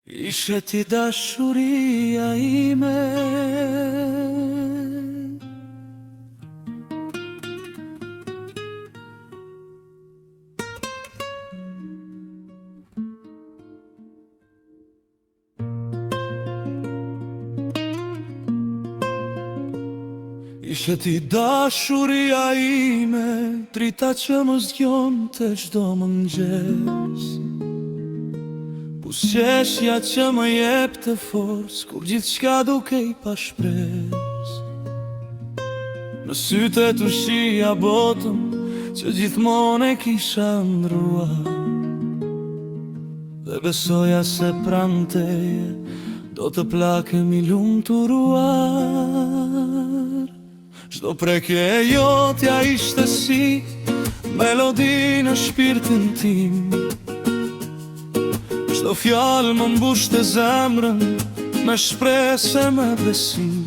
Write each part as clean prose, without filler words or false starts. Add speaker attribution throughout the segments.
Speaker 1: Ishe ti dashuria ime, ishe ti dashuria ime, drita që më zgjon të çdo mëngjes. Pusqeshja që më jep të forës kur gjithçka dukej pa shpresë. Në sytë të shija botën që gjithmonë e kisha ndruar, dhe besoja se pranë teje do të plakemi lumturuar. Çdo prekje e jotja ishte si melodi në shpirtin tim. Çdo fjalë më mbushte zemrën me shpresë, me besim.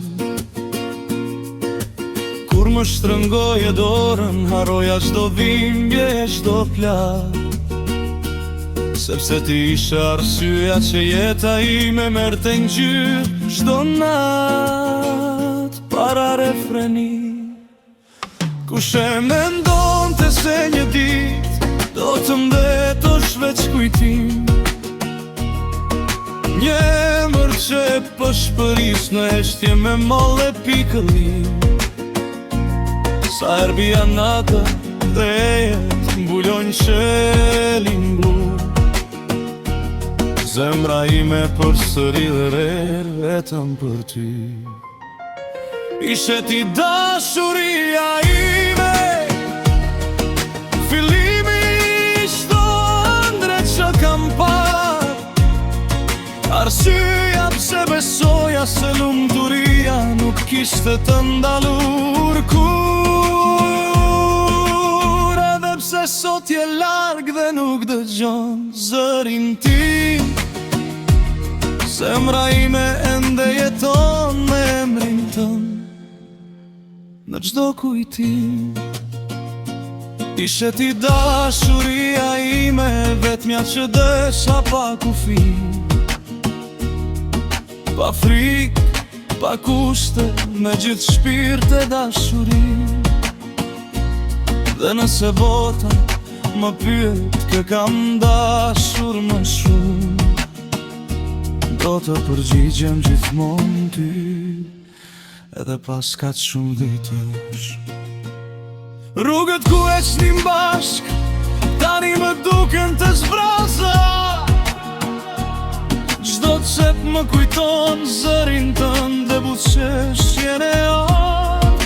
Speaker 1: Kur më shtrëngoje dorën, haroja çdo dhimbje e çdo plak, sepse ti ishe arsyeja që jeta ime merrte ngjyrë çdo natë para refrenit. Kush e mendonte se një ditë do të mbetosh veç kujtim, një emër që e pëshpëris në heshtje me mollë e pikëllim. Sa erbija nata dhe jetë mbulojnë qelin blu, zemra ime përsëri dhe rerë vetëm për ty. Ishe ti dashuria ime, fillimi i çdo ëndre që kam parë, arsyeja pse besoja se lumturia nuk kishte të ndalur kur. Edhe pse sot je larg dhe nuk dëgjon zërin tim, zemra ime ende jeton me emrin tënd në çdo kujtim. Ishe ti dashuria ime, vetmja që desha pa kufi, pa frikë, pa kushte, me gjithë shpirt e dashuri. Dhe nëse bota më pyet kë kam dashur më shumë, do të përgjigjem gjithmonë ty, edhe pas kaq shumë ditësh. Rrugët ku ecnim bashk tani më duken të zbraza, çdo cep më kujton zërin tënd dhe buzëqeshjen e art.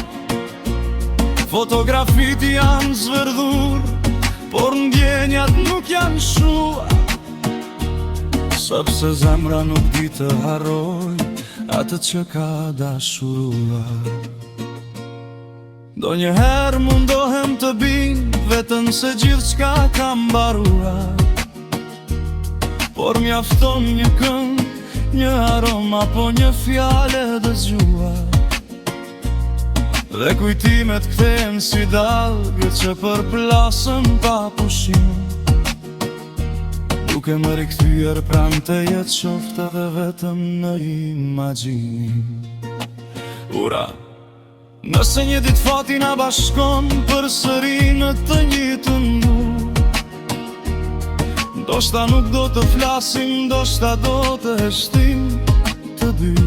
Speaker 1: Fotografit janë zverdhur, por ndjenjat nuk janë shuar, sepse zemra nuk di të harroj atë që ka dashuruar. Ndonjëherë mundohem të bind vetën se gjithçka ka mbaruar, por mjafton një këngë, një aromë apo një fjalë e dëgjuar, dhe kujtimet kthehen si dalgë që përplasën pa pushim, duke më rikthyer pranë teje qoftë edhe vetëm në imagjinim. Ura, nëse një ditë fati na bashkon përsëri në të njëjtën lum, ndoshta nuk do të flasim, ndoshta do të heshtim të dy,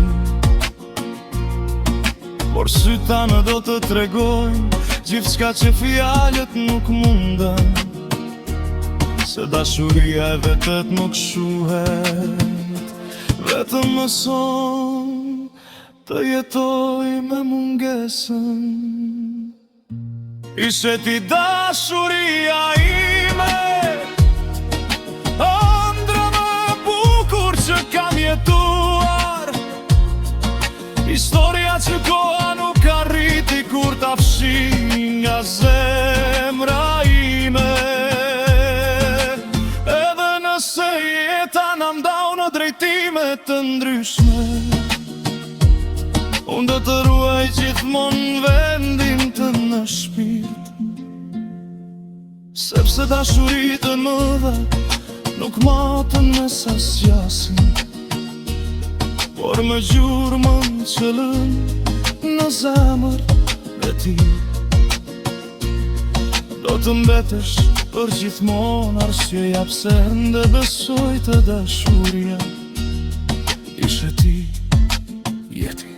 Speaker 1: por sytë tanë do të tregojnë gjithçka që fjalët nuk mundën, se dashuria e vetet nuk shuhet, vetëm mëson të jetoj me mungesën. Ishe ti dashuria ime, ëndra më e bukur që kam jetuar, historia që koha nuk arriti kur ta fshi nga zemra ime. Edhe nëse jeta na mdau në drejtime të ndryshme, unë do të ruaj gjithmonë vendin të në shpirt, sepse dashurit e mëdha nuk matën me sa s'jasin, por me gjurë më në qëllën në zemër e ti. Do të mbetesh për gjithmonë arsyeja pse ndë besoj të dashuria ishe ti, jeti.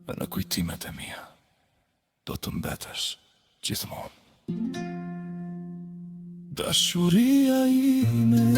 Speaker 1: E në kujtimet e mia do të mbetesh gjithmonë dashuria ime.